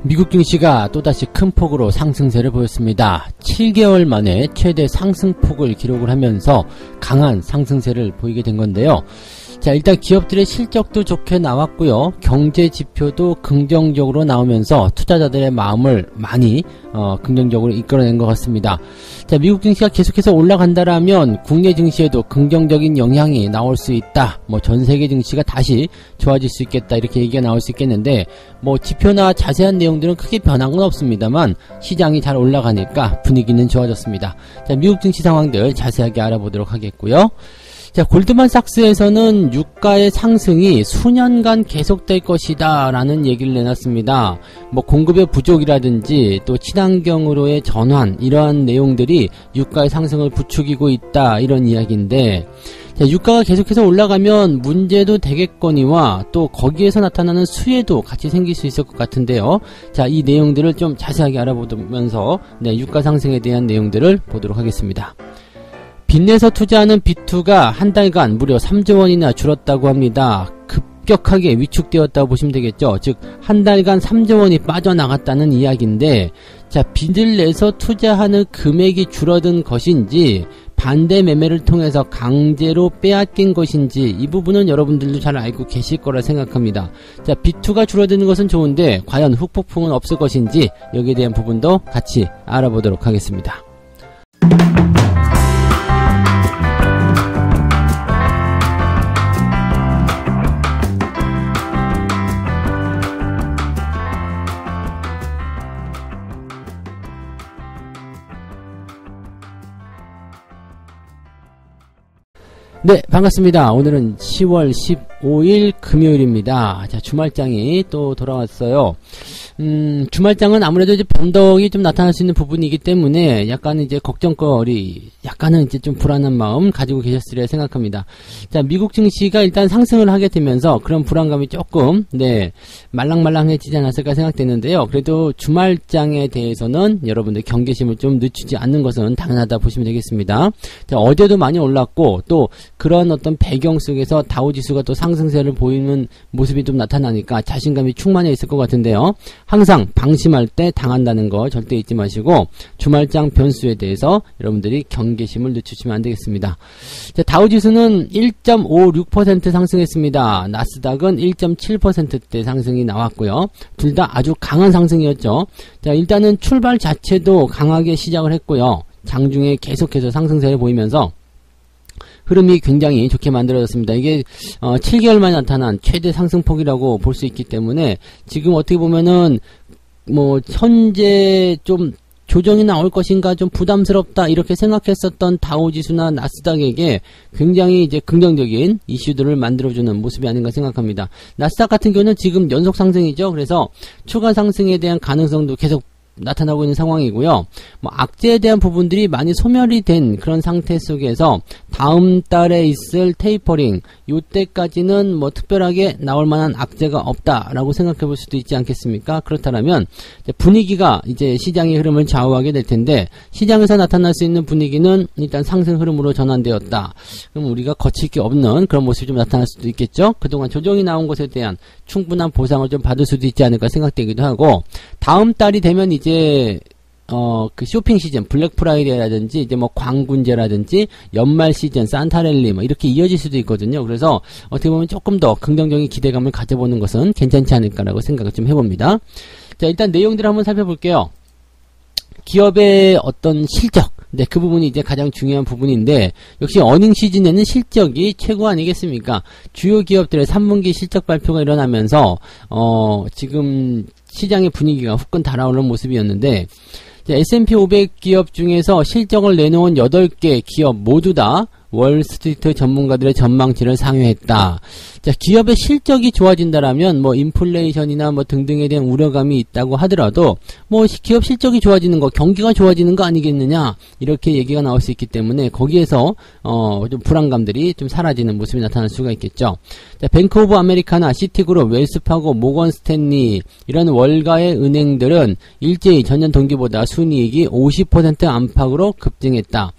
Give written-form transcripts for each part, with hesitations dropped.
미국 증시가 또다시 큰 폭으로 상승세를 보였습니다. 7개월 만에 최대 상승폭을 기록을 하면서 강한 상승세를 보이게 된 건데요. 자, 일단 기업들의 실적도 좋게 나왔고요. 경제 지표도 긍정적으로 나오면서 투자자들의 마음을 많이 긍정적으로 이끌어낸 것 같습니다. 자, 미국 증시가 계속해서 올라간다라면 국내 증시에도 긍정적인 영향이 나올 수 있다. 전 세계 증시가 다시 좋아질 수 있겠다. 이렇게 얘기가 나올 수 있겠는데, 지표나 자세한 내용들은 크게 변한 건 없습니다만 시장이 잘 올라가니까 분위기는 좋아졌습니다. 자, 미국 증시 상황들 자세하게 알아보도록 하겠고요. 자, 골드만삭스에서는 유가의 상승이 수년간 계속될 것이다 라는 얘기를 내놨습니다. 공급의 부족이라든지 또 친환경으로의 전환, 이러한 내용들이 유가의 상승을 부추기고 있다, 이런 이야기인데, 자, 유가가 계속해서 올라가면 문제도 되겠거니와 또 거기에서 나타나는 수혜도 같이 생길 수 있을 것 같은데요. 자, 이 내용들을 좀 자세하게 알아보면서 유가 상승에 대한 내용들을 보도록 하겠습니다. 빚내서 투자하는 B2가 한 달간 무려 3조 원이나 줄었다고 합니다. 급격하게 위축되었다고 보시면 되겠죠. 즉, 한 달간 3조 원이 빠져나갔다는 이야기인데, 자, 빚을 내서 투자하는 금액이 줄어든 것인지, 반대 매매를 통해서 강제로 빼앗긴 것인지, 이 부분은 여러분들도 잘 알고 계실 거라 생각합니다. 자, B2가 줄어드는 것은 좋은데, 과연 후폭풍은 없을 것인지, 여기에 대한 부분도 같이 알아보도록 하겠습니다. 네, 반갑습니다. 오늘은 10월 15일 금요일입니다. 자, 주말장이 또 돌아왔어요. 주말장은 아무래도 이제 변덕이 좀 나타날 수 있는 부분이기 때문에 약간은 이제 걱정거리, 약간은 이제 좀 불안한 마음 가지고 계셨으리라 생각합니다. 자, 미국 증시가 일단 상승을 하게 되면서 그런 불안감이 조금, 말랑말랑해지지 않았을까 생각되는데요. 그래도 주말장에 대해서는 여러분들 경계심을 좀 늦추지 않는 것은 당연하다 보시면 되겠습니다. 자, 어제도 많이 올랐고, 또 그런 어떤 배경 속에서 다우지수가 또 상승세를 보이는 모습이 좀 나타나니까 자신감이 충만해 있을 것 같은데요. 항상 방심할 때 당한다는 거 절대 잊지 마시고 주말장 변수에 대해서 여러분들이 경계심을 늦추시면 안 되겠습니다. 자, 다우지수는 1.56% 상승했습니다. 나스닥은 1.7%대 상승이 나왔고요. 둘 다 아주 강한 상승이었죠. 자, 일단은 출발 자체도 강하게 시작을 했고요. 장중에 계속해서 상승세를 보이면서 흐름이 굉장히 좋게 만들어졌습니다. 이게 7개월 만에 나타난 최대 상승폭이라고 볼 수 있기 때문에 지금 어떻게 보면은 현재 좀 조정이 나올 것인가 좀 부담스럽다 이렇게 생각했었던 다우지수나 나스닥에게 굉장히 이제 긍정적인 이슈들을 만들어주는 모습이 아닌가 생각합니다. 나스닥 같은 경우는 지금 연속 상승이죠. 그래서 추가 상승에 대한 가능성도 계속 나타나고 있는 상황이고요. 악재에 대한 부분들이 많이 소멸이 된 그런 상태 속에서 다음 달에 있을 테이퍼링, 요때까지는 특별하게 나올 만한 악재가 없다라고 생각해 볼 수도 있지 않겠습니까? 그렇다면 분위기가 이제 시장의 흐름을 좌우하게 될 텐데, 시장에서 나타날 수 있는 분위기는 일단 상승 흐름으로 전환되었다. 그럼 우리가 거칠 게 없는 그런 모습이 좀 나타날 수도 있겠죠? 그동안 조정이 나온 것에 대한 충분한 보상을 좀 받을 수도 있지 않을까 생각되기도 하고, 다음 달이 되면 이제 그 쇼핑 시즌, 블랙 프라이데이라든지 이제 광군제라든지 연말 시즌, 산타랠리 이렇게 이어질 수도 있거든요. 그래서 어떻게 보면 조금 더 긍정적인 기대감을 가져보는 것은 괜찮지 않을까라고 생각을 좀 해봅니다. 자, 일단 내용들을 한번 살펴볼게요. 기업의 어떤 실적, 그 부분이 이제 가장 중요한 부분인데, 역시 어닝 시즌에는 실적이 최고 아니겠습니까? 주요 기업들의 3분기 실적 발표가 일어나면서 지금 시장의 분위기가 후끈 달아오르는 모습이었는데, S&P 500 기업 중에서 실적을 내놓은 8개 기업 모두 다 월스트리트 전문가들의 전망치를 상회했다. 자, 기업의 실적이 좋아진다라면 인플레이션이나 등등에 대한 우려감이 있다고 하더라도 기업 실적이 좋아지는 거, 경기가 좋아지는 거 아니겠느냐, 이렇게 얘기가 나올 수 있기 때문에 거기에서 좀 불안감들이 좀 사라지는 모습이 나타날 수가 있겠죠. 자, 뱅크 오브 아메리카나, 시티그룹, 웰스파고, 모건 스탠리 이런 월가의 은행들은 일제히 전년 동기보다 순이익이 50% 안팎으로 급증했다.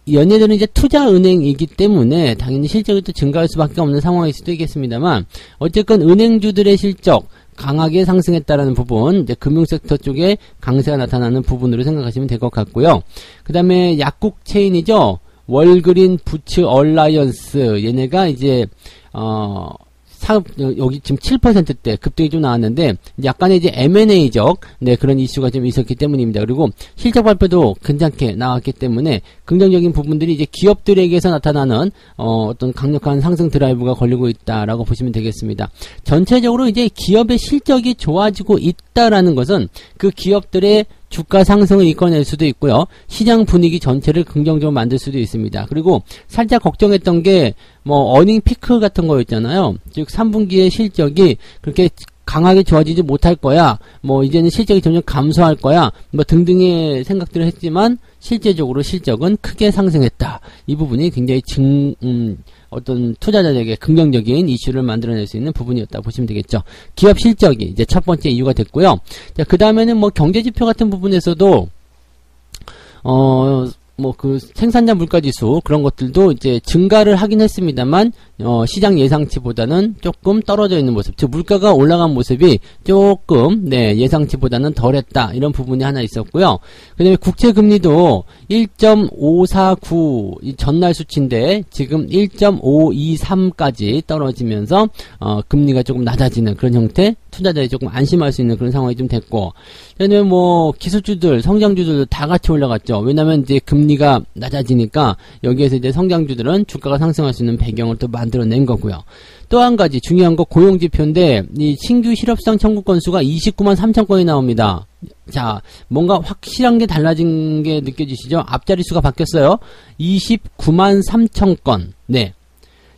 얘네들은 이제 투자은행이기 때문에 당연히 실적이 또 증가할 수밖에 없는 상황일 수도 있겠습니다만, 어쨌건 은행주들의 실적, 강하게 상승했다라는 부분, 이제 금융섹터 쪽에 강세가 나타나는 부분으로 생각하시면 될 것 같고요. 그 다음에 약국 체인이죠. 월그린 부츠 얼라이언스, 얘네가 이제 여기 지금 7%대 급등이 좀 나왔는데, 약간의 이제 M&A적, 네, 그런 이슈가 좀 있었기 때문입니다. 그리고 실적 발표도 괜찮게 나왔기 때문에, 긍정적인 부분들이 이제 기업들에게서 나타나는, 어떤 강력한 상승 드라이브가 걸리고 있다라고 보시면 되겠습니다. 전체적으로 이제 기업의 실적이 좋아지고 있다라는 것은 그 기업들의 주가 상승을 이끌어낼 수도 있고요. 시장 분위기 전체를 긍정적으로 만들 수도 있습니다. 그리고 살짝 걱정했던 게 어닝 피크 같은 거였잖아요. 즉 3분기의 실적이 그렇게 강하게 좋아지지 못할 거야. 이제는 실적이 점점 감소할 거야. 등등의 생각들을 했지만 실제적으로 실적은 크게 상승했다. 이 부분이 굉장히 어떤 투자자에게 긍정적인 이슈를 만들어낼 수 있는 부분이었다 보시면 되겠죠. 기업 실적이 이제 첫 번째 이유가 됐고요. 자, 그 다음에는 경제지표 같은 부분에서도 그 생산자 물가지수 그런 것들도 이제 증가를 하긴 했습니다만 시장 예상치보다는 조금 떨어져 있는 모습, 즉 물가가 올라간 모습이 조금 예상치보다는 덜했다, 이런 부분이 하나 있었고요. 그 다음에 국채금리도 1.549 이 전날 수치인데 지금 1.523까지 떨어지면서 금리가 조금 낮아지는 그런 형태, 투자자들이 조금 안심할 수 있는 그런 상황이 좀 됐고, 그다음에 기술주들, 성장주들도 다 같이 올라갔죠. 왜냐면 이제 금리가 낮아지니까 여기에서 이제 성장주들은 주가가 상승할 수 있는 배경을 또 만들어낸 거고요. 또 한 가지 중요한 거 고용지표인데, 이 신규 실업수당 청구 건수가 29만 3천 건이 나옵니다. 자, 뭔가 확실한 게 달라진 게 느껴지시죠? 앞자리 수가 바뀌었어요. 29만 3천 건. 네.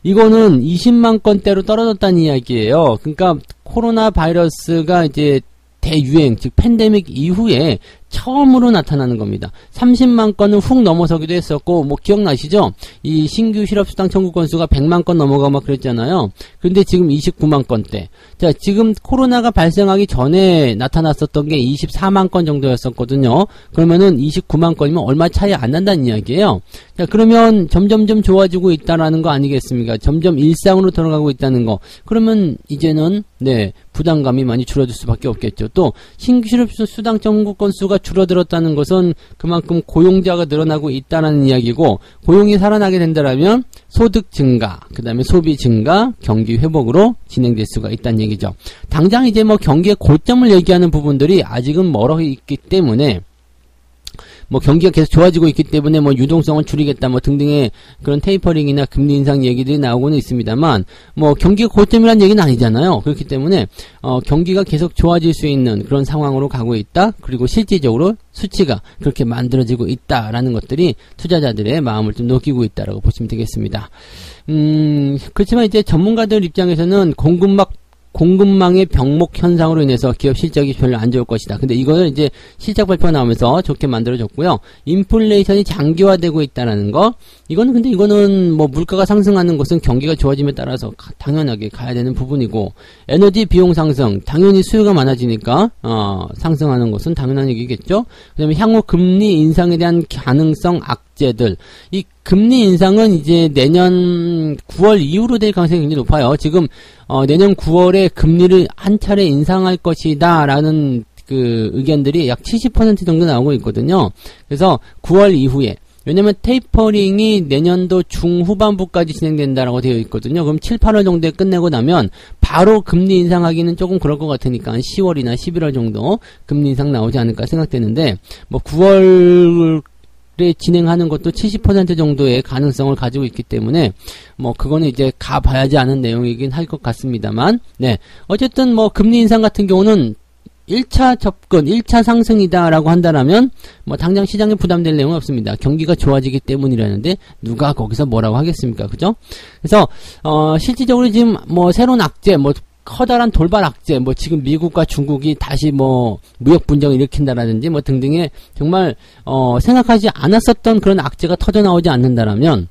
이거는 20만 건대로 떨어졌다는 이야기예요. 그러니까 코로나 바이러스가 이제 대유행, 즉 팬데믹 이후에 처음으로 나타나는 겁니다. 30만 건은 훅 넘어서기도 했었고, 기억나시죠? 이 신규 실업수당 청구 건수가 100만 건 넘어가고 그랬잖아요. 근데 지금 29만 건대. 자, 지금 코로나가 발생하기 전에 나타났었던 게 24만 건 정도였었거든요. 그러면은 29만 건이면 얼마 차이 안 난다는 이야기예요. 자, 그러면 점점점 좋아지고 있다라는 거 아니겠습니까? 점점 일상으로 돌아가고 있다는 거. 그러면 이제는 부담감이 많이 줄어들 수밖에 없겠죠. 또 신규 실업수당 청구 건수가 줄어들었다는 것은 그만큼 고용자가 늘어나고 있다는 이야기고, 고용이 살아나게 된다면 소득 증가, 그 다음에 소비 증가, 경기 회복으로 진행될 수가 있다는 얘기죠. 당장 이제 경기의 고점을 얘기하는 부분들이 아직은 멀어 있기 때문에, 경기가 계속 좋아지고 있기 때문에 유동성을 줄이겠다 등등의 그런 테이퍼링이나 금리 인상 얘기들이 나오고는 있습니다만, 경기가 고점이라는 얘기는 아니잖아요. 그렇기 때문에 경기가 계속 좋아질 수 있는 그런 상황으로 가고 있다. 그리고 실질적으로 수치가 그렇게 만들어지고 있다라는 것들이 투자자들의 마음을 좀 녹이고 있다라고 보시면 되겠습니다. 그렇지만 이제 전문가들 입장에서는 공급망의 병목 현상으로 인해서 기업 실적이 별로 안 좋을 것이다. 근데 이거는 이제 실적 발표가 나오면서 좋게 만들어졌고요. 인플레이션이 장기화되고 있다는 거. 이거는 물가가 상승하는 것은 경기가 좋아짐에 따라서 당연하게 가야 되는 부분이고, 에너지 비용 상승, 당연히 수요가 많아지니까 상승하는 것은 당연한 얘기겠죠. 그다음에 향후 금리 인상에 대한 가능성 악재들. 이 금리 인상은 이제 내년 9월 이후로 될 가능성이 굉장히 높아요. 지금 내년 9월에 금리를 한 차례 인상할 것이다 라는 그 의견들이 약 70% 정도 나오고 있거든요. 그래서 9월 이후에, 왜냐면 테이퍼링이 내년도 중후반부까지 진행된다라고 되어 있거든요. 그럼 7, 8월 정도에 끝내고 나면 바로 금리 인상하기는 조금 그럴 것 같으니까 10월이나 11월 정도 금리 인상 나오지 않을까 생각되는데, 9월 진행하는 것도 70% 정도의 가능성을 가지고 있기 때문에 그거는 이제 가봐야지 않은 내용이긴 할 것 같습니다만, 어쨌든 금리 인상 같은 경우는 1차 접근, 1차 상승이다라고 한다라면 당장 시장에 부담될 내용은 없습니다. 경기가 좋아지기 때문이라는데 누가 거기서 뭐라고 하겠습니까? 그죠? 그래서 실질적으로 지금 새로운 악재, 커다란 돌발 악재, 지금 미국과 중국이 다시 무역 분쟁을 일으킨다라든지 등등의 정말 생각하지 않았었던 그런 악재가 터져 나오지 않는다라면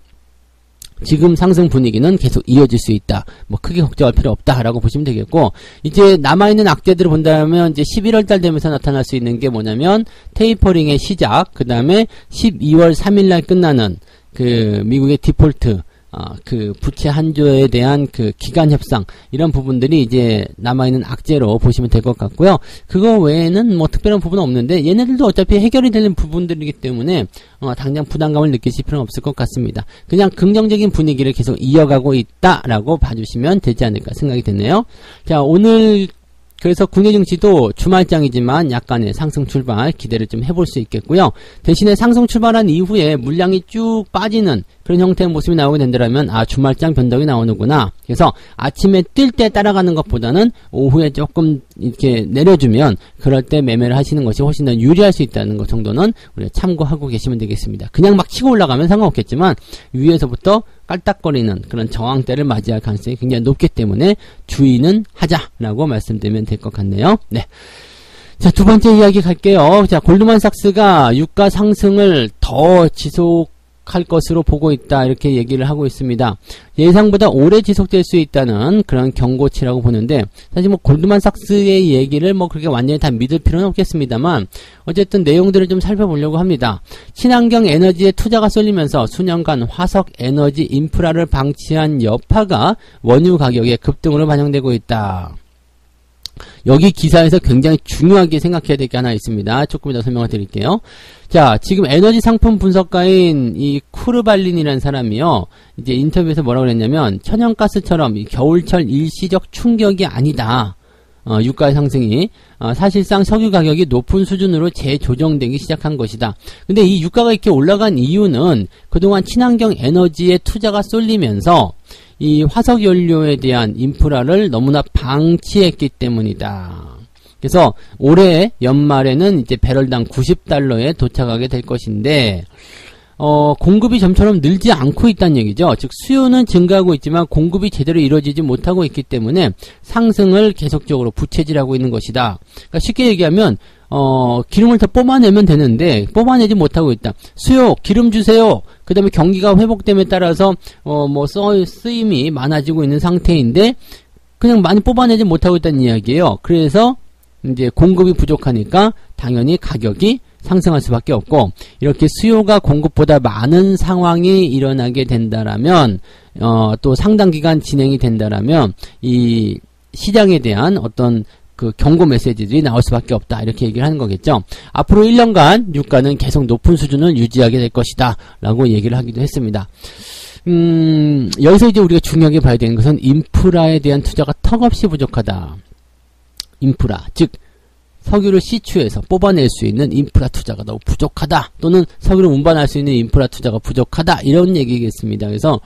지금 상승 분위기는 계속 이어질 수 있다. 크게 걱정할 필요 없다라고 보시면 되겠고, 이제 남아있는 악재들을 본다면 이제 11월달 되면서 나타날 수 있는 게 뭐냐면 테이퍼링의 시작, 그 다음에 12월 3일날 끝나는 그 미국의 디폴트, 그 부채 한조에 대한 그 기간 협상 이런 부분들이 이제 남아있는 악재로 보시면 될 것 같고요. 그거 외에는 뭐 특별한 부분은 없는데 얘네들도 어차피 해결이 되는 부분들이기 때문에 당장 부담감을 느끼실 필요는 없을 것 같습니다. 그냥 긍정적인 분위기를 계속 이어가고 있다라고 봐주시면 되지 않을까 생각이 드네요. 자, 오늘 그래서 국내 증시도 주말장이지만 약간의 상승 출발 기대를 좀 해볼 수 있겠고요. 대신에 상승 출발한 이후에 물량이 쭉 빠지는 그런 형태의 모습이 나오게 된다면 주말장 변동이 나오는구나. 그래서 아침에 뜰 때 따라가는 것보다는 오후에 조금 이렇게 내려주면 그럴 때 매매를 하시는 것이 훨씬 더 유리할 수 있다는 것 정도는 우리가 참고하고 계시면 되겠습니다. 그냥 막 치고 올라가면 상관없겠지만 위에서부터 깔딱거리는 그런 저항대를 맞이할 가능성이 굉장히 높기 때문에 주의는 하자라고 말씀드리면 될 것 같네요. 네. 자, 두 번째 이야기 갈게요. 자, 골드만삭스가 유가 상승을 더 지속할 것으로 보고 있다 이렇게 얘기를 하고 있습니다. 예상보다 오래 지속될 수 있다는 그런 경고치라고 보는데 사실 뭐 골드만삭스의 얘기를 뭐 그렇게 완전히 다 믿을 필요는 없겠습니다만 어쨌든 내용들을 좀 살펴보려고 합니다. 친환경 에너지에 투자가 쏠리면서 수년간 화석 에너지 인프라를 방치한 여파가 원유 가격의 급등으로 반영되고 있다. 여기 기사에서 굉장히 중요하게 생각해야 될 게 하나 있습니다. 조금 더 설명을 드릴게요. 자, 지금 에너지 상품 분석가인 이 쿠르발린이라는 사람이요. 이제 인터뷰에서 뭐라고 그랬냐면 천연가스처럼 이 겨울철 일시적 충격이 아니다. 유가의 상승이 사실상 석유 가격이 높은 수준으로 재조정되기 시작한 것이다. 근데 이 유가가 이렇게 올라간 이유는 그동안 친환경 에너지에 투자가 쏠리면서 이 화석연료에 대한 인프라를 너무나 방치했기 때문이다. 그래서 올해 연말에는 이제 배럴당 90달러에 도착하게 될 것인데 공급이 점처럼 늘지 않고 있다는 얘기죠. 즉 수요는 증가하고 있지만 공급이 제대로 이루어지지 못하고 있기 때문에 상승을 계속적으로 부채질하고 있는 것이다. 그러니까 쉽게 얘기하면 기름을 더 뽑아내면 되는데 뽑아내지 못하고 있다. 수요 기름 주세요. 그 다음에 경기가 회복됨에 따라서 쓰임이 많아지고 있는 상태인데 그냥 많이 뽑아내지 못하고 있다는 이야기예요. 그래서 이제 공급이 부족하니까 당연히 가격이 상승할 수밖에 없고 이렇게 수요가 공급보다 많은 상황이 일어나게 된다라면 또 상당 기간 진행이 된다라면 이 시장에 대한 어떤 그 경고 메시지들이 나올 수밖에 없다 이렇게 얘기를 하는 거겠죠. 앞으로 1년간 유가는 계속 높은 수준을 유지하게 될 것이다 라고 얘기를 하기도 했습니다. 여기서 이제 우리가 중요하게 봐야 되는 것은 인프라에 대한 투자가 턱없이 부족하다. 인프라, 즉 석유를 시추해서 뽑아낼 수 있는 인프라 투자가 너무 부족하다. 또는 석유를 운반할 수 있는 인프라 투자가 부족하다. 이런 얘기겠습니다. 그래서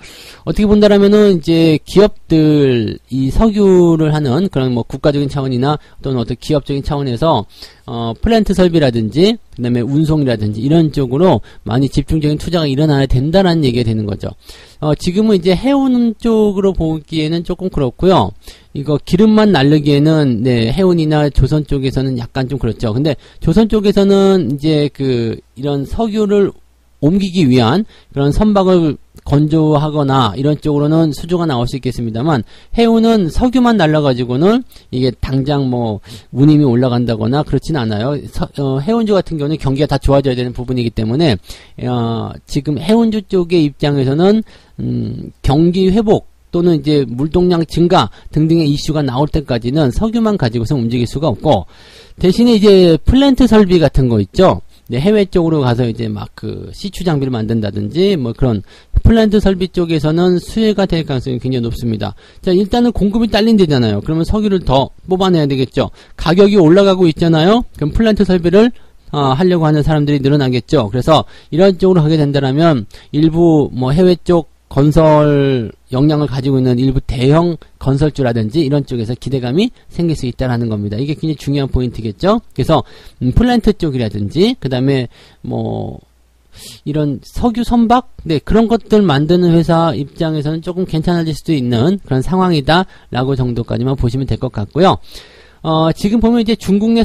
어떻게 본다라면은 이제 기업들 이 석유를 하는 그런 뭐 국가적인 차원이나 또는 어떤 기업적인 차원에서 플랜트 설비라든지 그다음에 운송이라든지 이런 쪽으로 많이 집중적인 투자가 일어나야 된다라는 얘기가 되는 거죠. 지금은 이제 해운 쪽으로 보기에는 조금 그렇고요. 이거 기름만 날르기에는 해운이나 조선 쪽에서는 약간 좀 그렇죠. 근데 조선 쪽에서는 이제 이런 석유를 옮기기 위한 그런 선박을 건조하거나 이런 쪽으로는 수주가 나올 수 있겠습니다만 해운은 석유만 날라가지고는 이게 당장 뭐 운임이 올라간다거나 그렇진 않아요. 해운주 같은 경우는 경기가 다 좋아져야 되는 부분이기 때문에 지금 해운주 쪽의 입장에서는 경기 회복 또는 이제 물동량 증가 등등의 이슈가 나올 때까지는 석유만 가지고서 움직일 수가 없고 대신에 이제 플랜트 설비 같은 거 있죠. 해외 쪽으로 가서 이제 막 시추 장비를 만든다든지 뭐 그런 플랜트 설비 쪽에서는 수혜가 될 가능성이 굉장히 높습니다. 자, 일단은 공급이 딸린다잖아요. 그러면 석유를 더 뽑아내야 되겠죠. 가격이 올라가고 있잖아요. 그럼 플랜트 설비를 하려고 하는 사람들이 늘어나겠죠. 그래서 이런 쪽으로 가게 된다면 일부 뭐 해외 쪽 건설 역량을 가지고 있는 일부 대형 건설주라든지 이런 쪽에서 기대감이 생길 수 있다는 겁니다. 이게 굉장히 중요한 포인트겠죠. 그래서 플랜트 쪽이라든지 그 다음에 뭐 이런 석유 선박 그런 것들 만드는 회사 입장에서는 조금 괜찮아질 수도 있는 그런 상황이다 라고 정도까지만 보시면 될 것 같고요. 지금 보면 이제 중국 내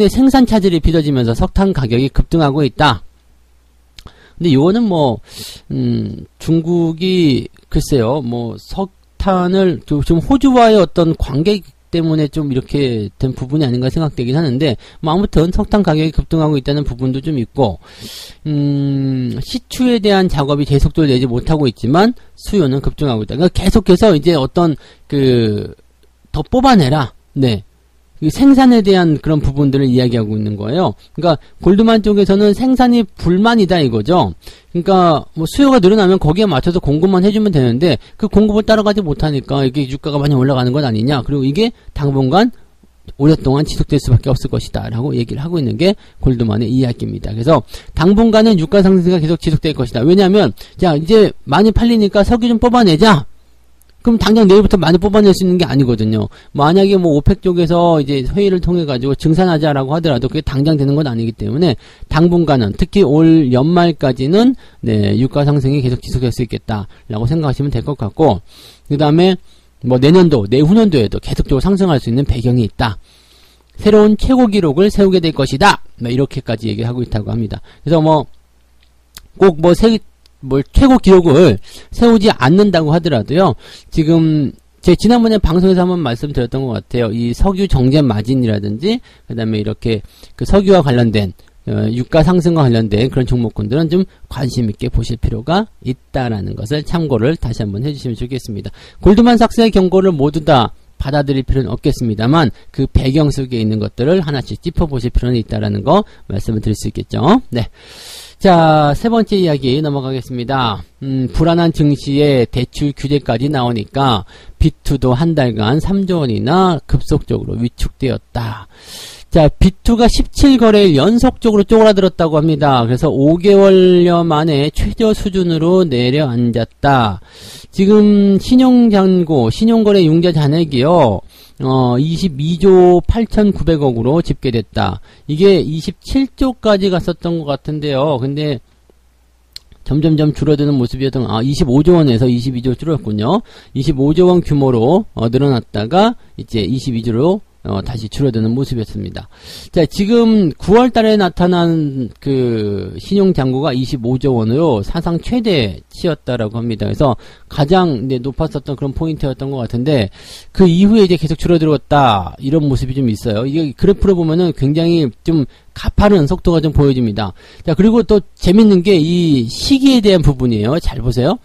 생산 차질이 빚어지면서 석탄 가격이 급등하고 있다. 근데 이거는 뭐 중국이 글쎄요, 뭐 석탄을 지금 호주와의 어떤 관계 때문에 좀 이렇게 된 부분이 아닌가 생각되긴 하는데, 뭐 아무튼 석탄 가격이 급등하고 있다는 부분도 좀 있고, 시추에 대한 작업이 제속도를 내지 못하고 있지만 수요는 급증하고 있다. 그러니까 계속해서 이제 어떤 더 뽑아내라. 네. 생산에 대한 그런 부분들을 이야기하고 있는 거예요. 그러니까 골드만 쪽에서는 생산이 불만이다 이거죠. 그러니까 뭐 수요가 늘어나면 거기에 맞춰서 공급만 해주면 되는데 그 공급을 따라가지 못하니까 이게 유가가 많이 올라가는 건 아니냐. 그리고 이게 당분간 오랫동안 지속될 수밖에 없을 것이다 라고 얘기를 하고 있는 게 골드만의 이야기입니다. 그래서 당분간은 유가 상승세가 계속 지속될 것이다. 왜냐하면 자 이제 많이 팔리니까 석유 좀 뽑아내자. 그럼 당장 내일부터 많이 뽑아낼 수 있는 게 아니거든요. 만약에 뭐 오펙 쪽에서 이제 회의를 통해 가지고 증산하자라고 하더라도 그게 당장 되는 건 아니기 때문에 당분간은 특히 올 연말까지는 네, 유가 상승이 계속 지속될 수 있겠다라고 생각하시면 될 것 같고, 그 다음에 뭐 내년도, 내후년도에도 계속적으로 상승할 수 있는 배경이 있다. 새로운 최고 기록을 세우게 될 것이다. 뭐 이렇게까지 얘기하고 있다고 합니다. 그래서 뭐 꼭 최고 기록을 세우지 않는다고 하더라도요, 지금, 제가 지난번에 방송에서 한번 말씀드렸던 것 같아요. 이 석유 정제 마진이라든지, 그 다음에 이렇게 그 석유와 관련된, 유가 상승과 관련된 그런 종목군들은 좀 관심있게 보실 필요가 있다라는 것을 참고를 다시 한번 해주시면 좋겠습니다. 골드만삭스의 경고를 모두 다 받아들일 필요는 없겠습니다만, 그 배경 속에 있는 것들을 하나씩 짚어보실 필요는 있다라는 거 말씀을 드릴 수 있겠죠. 네. 자, 세 번째 이야기 넘어가겠습니다. 불안한 증시에 대출 규제까지 나오니까 B2도 한 달간 3조 원이나 급속적으로 위축되었다. 자, B2가 17거래일 연속적으로 쪼그라들었다고 합니다. 그래서 5개월여 만에 최저 수준으로 내려앉았다. 지금 신용잔고, 신용거래 융자 잔액이요. 22조 8,900억으로 집계됐다. 이게 27조까지 갔었던 것 같은데요. 근데 점점점 줄어드는 모습이었던, 25조 원에서 22조 줄었군요. 25조 원 규모로 늘어났다가 이제 22조로 다시 줄어드는 모습이었습니다. 자, 지금 9월 달에 나타난 그 신용잔고가 25조 원으로 사상 최대치였다라고 합니다. 그래서 가장 높았었던 그런 포인트였던 것 같은데, 그 이후에 이제 계속 줄어들었다. 이런 모습이 좀 있어요. 이게 그래프로 보면은 굉장히 좀 가파른 속도가 좀 보여집니다. 자, 그리고 또 재밌는 게 이 시기에 대한 부분이에요. 잘 보세요.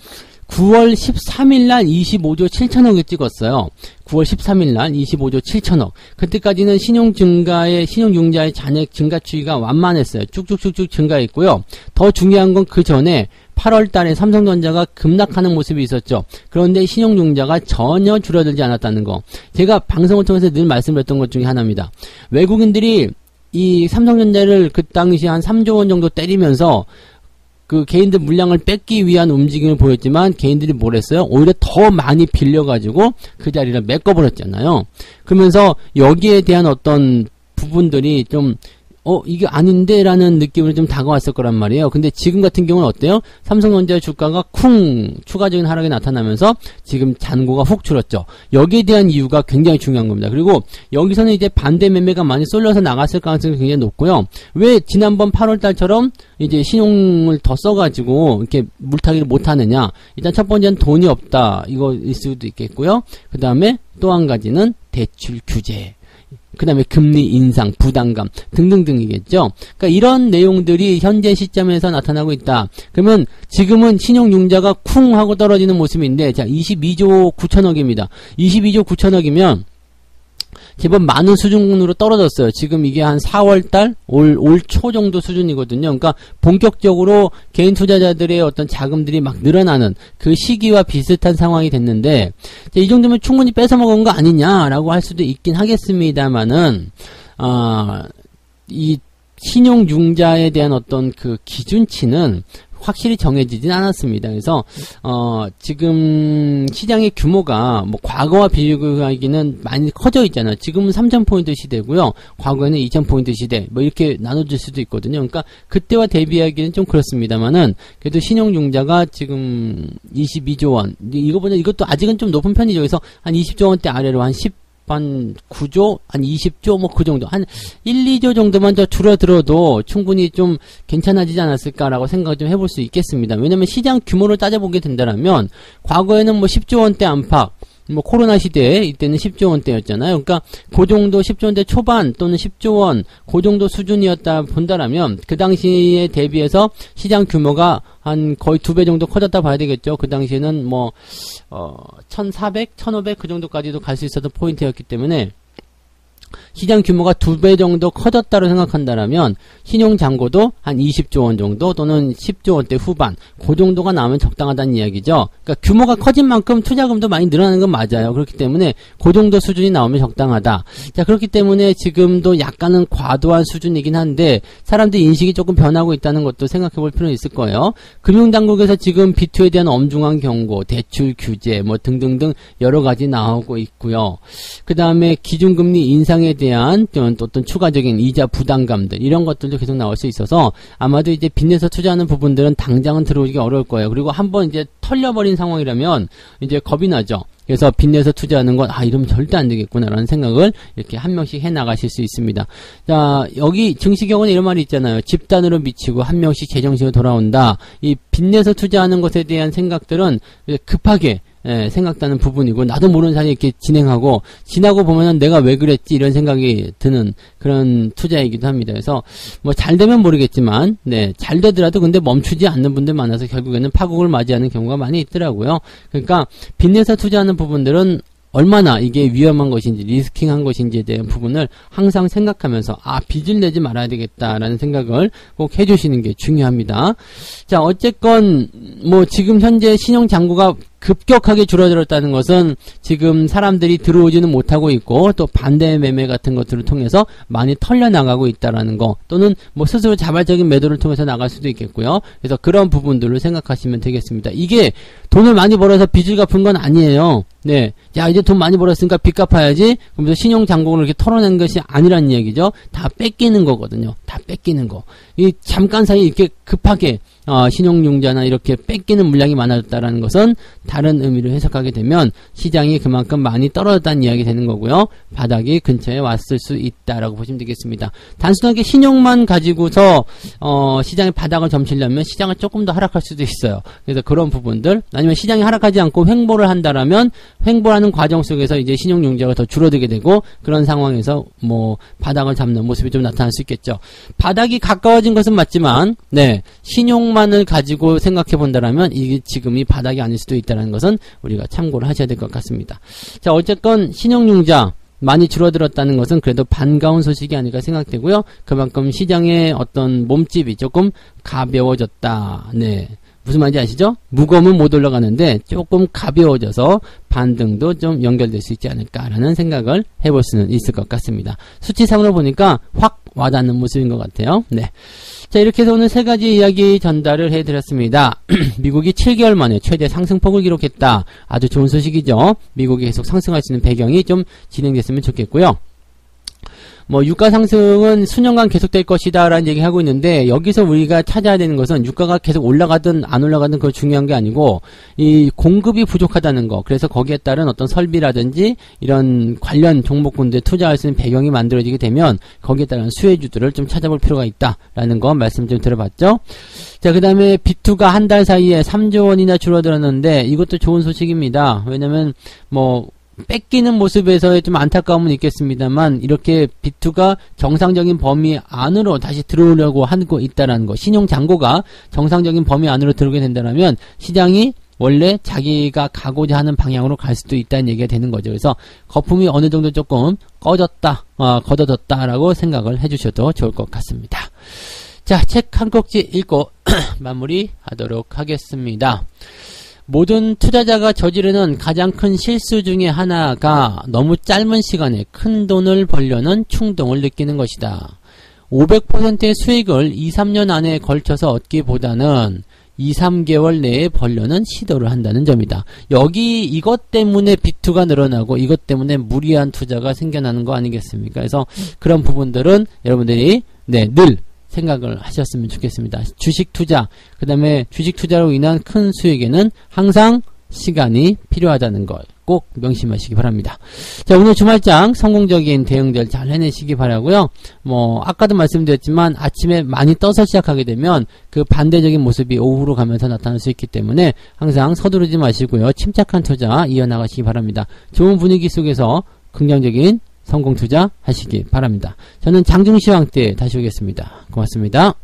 9월 13일날 25조 7천억을 찍었어요. 9월 13일날 25조 7천억. 그때까지는 신용융자의 잔액 증가 추이가 완만했어요. 쭉쭉쭉쭉 증가했고요. 더 중요한 건 그 전에 8월 달에 삼성전자가 급락하는 모습이 있었죠. 그런데 신용융자가 전혀 줄어들지 않았다는 거. 제가 방송을 통해서 늘 말씀드렸던 것 중에 하나입니다. 외국인들이 이 삼성전자를 그 당시 한 3조 원 정도 때리면서 그 개인들 물량을 뺏기 위한 움직임을 보였지만 개인들이 뭘 했어요? 오히려 더 많이 빌려가지고 그 자리를 메꿔버렸잖아요. 그러면서 여기에 대한 어떤 부분들이 좀 이게 아닌데 라는 느낌으로 좀 다가왔을 거란 말이에요. 근데 지금 같은 경우는 어때요? 삼성전자 주가가 쿵 추가적인 하락이 나타나면서 지금 잔고가 훅 줄었죠. 여기에 대한 이유가 굉장히 중요한 겁니다. 그리고 여기서는 이제 반대 매매가 많이 쏠려서 나갔을 가능성이 굉장히 높고요. 왜 지난번 8월달처럼 이제 신용을 더 써가지고 이렇게 물타기를 못하느냐? 일단 첫 번째는 돈이 없다. 이거일 수도 있겠고요. 그 다음에 또 한 가지는 대출 규제. 그 다음에 금리 인상, 부담감 등등등이겠죠. 그러니까 이런 내용들이 현재 시점에서 나타나고 있다. 그러면 지금은 신용융자가 쿵 하고 떨어지는 모습인데, 자, 22조 9천억입니다. 22조 9천억이면 제법 많은 수준으로 떨어졌어요. 지금 이게 한 4월달, 올 초 정도 수준이거든요. 그러니까 본격적으로 개인 투자자들의 어떤 자금들이 막 늘어나는 그 시기와 비슷한 상황이 됐는데, 이 정도면 충분히 뺏어먹은 거 아니냐라고 할 수도 있긴 하겠습니다만은, 이 신용융자에 대한 어떤 그 기준치는 확실히 정해지진 않았습니다. 그래서 지금 시장의 규모가 뭐 과거와 비교하기는 많이 커져 있잖아요. 지금은 3,000포인트 시대고요. 과거에는 2,000포인트 시대 뭐 이렇게 나눠질 수도 있거든요. 그러니까 그때와 대비하기는 좀 그렇습니다만은 그래도 신용융자가 지금 22조 원, 이것도 아직은 좀 높은 편이죠. 그래서 한 20조 원대 아래로 한 9조, 한 20조, 뭐 그 정도, 한 1, 2조 정도만 더 줄어들어도 충분히 좀 괜찮아지지 않았을까라고 생각을 좀 해볼 수 있겠습니다. 왜냐면 시장 규모를 따져보게 된다면, 과거에는 뭐 10조 원대 안팎, 뭐 코로나 시대에 이때는 10조 원대였잖아요. 그러니까 그 정도 10조 원대 초반 또는 10조 원 그 정도 수준이었다 본다라면 그 당시에 대비해서 시장 규모가 한 거의 2배 정도 커졌다 봐야 되겠죠. 그 당시에는 뭐 1,400, 1,500 그 정도까지도 갈 수 있었던 포인트였기 때문에 시장 규모가 2배 정도 커졌다고 생각한다라면 신용잔고도 한 20조 원 정도 또는 10조 원대 후반 그 정도가 나오면 적당하다는 이야기죠. 그러니까 규모가 커진 만큼 투자금도 많이 늘어나는 건 맞아요. 그렇기 때문에 그 정도 수준이 나오면 적당하다. 자, 그렇기 때문에 지금도 약간은 과도한 수준이긴 한데 사람들 인식이 조금 변하고 있다는 것도 생각해 볼 필요는 있을 거예요. 금융당국에서 지금 B2에 대한 엄중한 경고, 대출 규제 뭐 등등등 여러 가지 나오고 있고요. 그 다음에 기준금리 인상에 대한 어떤 추가적인 이자 부담감들 이런 것들도 계속 나올 수 있어서 아마도 이제 빚내서 투자하는 부분들은 당장은 들어오기 어려울 거예요. 그리고 한번 이제 털려버린 상황이라면 이제 겁이 나죠. 그래서 빚내서 투자하는 건 이러면 절대 안 되겠구나라는 생각을 이렇게 한 명씩 해 나가실 수 있습니다. 자, 여기 증시경원에 이런 말이 있잖아요. 집단으로 미치고 한 명씩 제정신으로 돌아온다. 이 빚내서 투자하는 것에 대한 생각들은 급하게 생각나는 부분이고 나도 모르는 사이에 이렇게 진행하고 지나고 보면은 내가 왜 그랬지 이런 생각이 드는 그런 투자이기도 합니다. 그래서 뭐 잘 되면 모르겠지만 잘 되더라도 근데 멈추지 않는 분들 많아서 결국에는 파국을 맞이하는 경우가 많이 있더라고요. 그러니까 빚내서 투자하는 부분들은 얼마나 이게 위험한 것인지 리스킹한 것인지에 대한 부분을 항상 생각하면서 빚을 내지 말아야 되겠다라는 생각을 꼭 해주시는 게 중요합니다. 자, 어쨌건 뭐 지금 현재 신용잔고가 급격하게 줄어들었다는 것은 지금 사람들이 들어오지는 못하고 있고 또 반대 매매 같은 것들을 통해서 많이 털려나가고 있다라는 거 또는 뭐 스스로 자발적인 매도를 통해서 나갈 수도 있겠고요. 그래서 그런 부분들을 생각하시면 되겠습니다. 이게 돈을 많이 벌어서 빚을 갚은 건 아니에요. 야 이제 돈 많이 벌었으니까 빚 갚아야지. 그러면서 신용잔고를 이렇게 털어낸 것이 아니란 얘기죠. 다 뺏기는 거거든요. 다 뺏기는 거. 이 잠깐 사이 이렇게 급하게 신용융자나 이렇게 뺏기는 물량이 많아졌다라는 것은 다른 의미로 해석하게 되면 시장이 그만큼 많이 떨어졌다는 이야기 되는 거고요. 바닥이 근처에 왔을 수 있다라고 보시면 되겠습니다. 단순하게 신용만 가지고서 시장의 바닥을 점치려면 시장을 조금 더 하락할 수도 있어요. 그래서 그런 부분들 아니면 시장이 하락하지 않고 횡보를 한다라면 횡보하는 과정 속에서 이제 신용융자가 더 줄어들게 되고 그런 상황에서 뭐 바닥을 잡는 모습이 좀 나타날 수 있겠죠. 바닥이 가까워진 것은 맞지만 신용만을 가지고 생각해 본다라면 이게 지금이 바닥이 아닐 수도 있다는 것은 우리가 참고를 하셔야 될 것 같습니다. 자, 어쨌건 신용융자 많이 줄어들었다는 것은 그래도 반가운 소식이 아닐까 생각되고요. 그만큼 시장의 어떤 몸집이 조금 가벼워졌다. 무슨 말인지 아시죠? 무거우면 못 올라가는데 조금 가벼워져서 반등도 좀 연결될 수 있지 않을까라는 생각을 해볼 수는 있을 것 같습니다. 수치상으로 보니까 확 와닿는 모습인 것 같아요. 자, 이렇게 해서 오늘 세 가지 이야기 전달을 해드렸습니다. 미국이 7개월 만에 최대 상승폭을 기록했다. 아주 좋은 소식이죠. 미국이 계속 상승할 수 있는 배경이 좀 진행됐으면 좋겠고요. 뭐 유가 상승은 수년간 계속될 것이다 라는 얘기 하고 있는데 여기서 우리가 찾아야 되는 것은 유가가 계속 올라가든 안 올라가든 그거 중요한 게 아니고 이 공급이 부족하다는 거. 그래서 거기에 따른 어떤 설비라든지 이런 관련 종목군들에 투자할 수 있는 배경이 만들어지게 되면 거기에 따른 수혜주들을 좀 찾아볼 필요가 있다라는 거 말씀 좀 들어봤죠. 자, 그 다음에 B2가 한 달 사이에 3조 원이나 줄어들었는데 이것도 좋은 소식입니다. 왜냐면 뭐 뺏기는 모습에서의 좀 안타까움은 있겠습니다만 이렇게 B2가 정상적인 범위 안으로 다시 들어오려고 하고 있다는 거, 신용잔고가 정상적인 범위 안으로 들어오게 된다면 시장이 원래 자기가 가고자 하는 방향으로 갈 수도 있다는 얘기가 되는 거죠. 그래서 거품이 어느 정도 조금 걷어졌다라고 생각을 해주셔도 좋을 것 같습니다. 자, 책 한 꼭지 읽고 마무리하도록 하겠습니다. 모든 투자자가 저지르는 가장 큰 실수 중에 하나가 너무 짧은 시간에 큰 돈을 벌려는 충동을 느끼는 것이다. 500%의 수익을 2-3년 안에 걸쳐서 얻기보다는 2-3개월 내에 벌려는 시도를 한다는 점이다. 여기 이것 때문에 B2가 늘어나고 이것 때문에 무리한 투자가 생겨나는 거 아니겠습니까? 그래서 그런 부분들은 여러분들이 늘 생각을 하셨으면 좋겠습니다. 주식 투자, 그 다음에 주식 투자로 인한 큰 수익에는 항상 시간이 필요하다는 것. 꼭 명심하시기 바랍니다. 자, 오늘 주말장 성공적인 대응들 잘 해내시기 바라고요. 아까도 말씀드렸지만 아침에 많이 떠서 시작하게 되면 그 반대적인 모습이 오후로 가면서 나타날 수 있기 때문에 항상 서두르지 마시고요. 침착한 투자 이어나가시기 바랍니다. 좋은 분위기 속에서 긍정적인 성공 투자 하시기 바랍니다. 저는 장중시황 때 다시 오겠습니다. 고맙습니다.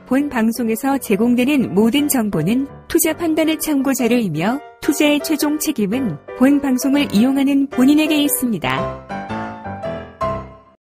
본 방송에서 제공되는 모든 정보는 투자 판단의 참고 자료이며 투자의 최종 책임은 본 방송을 이용하는 본인에게 있습니다.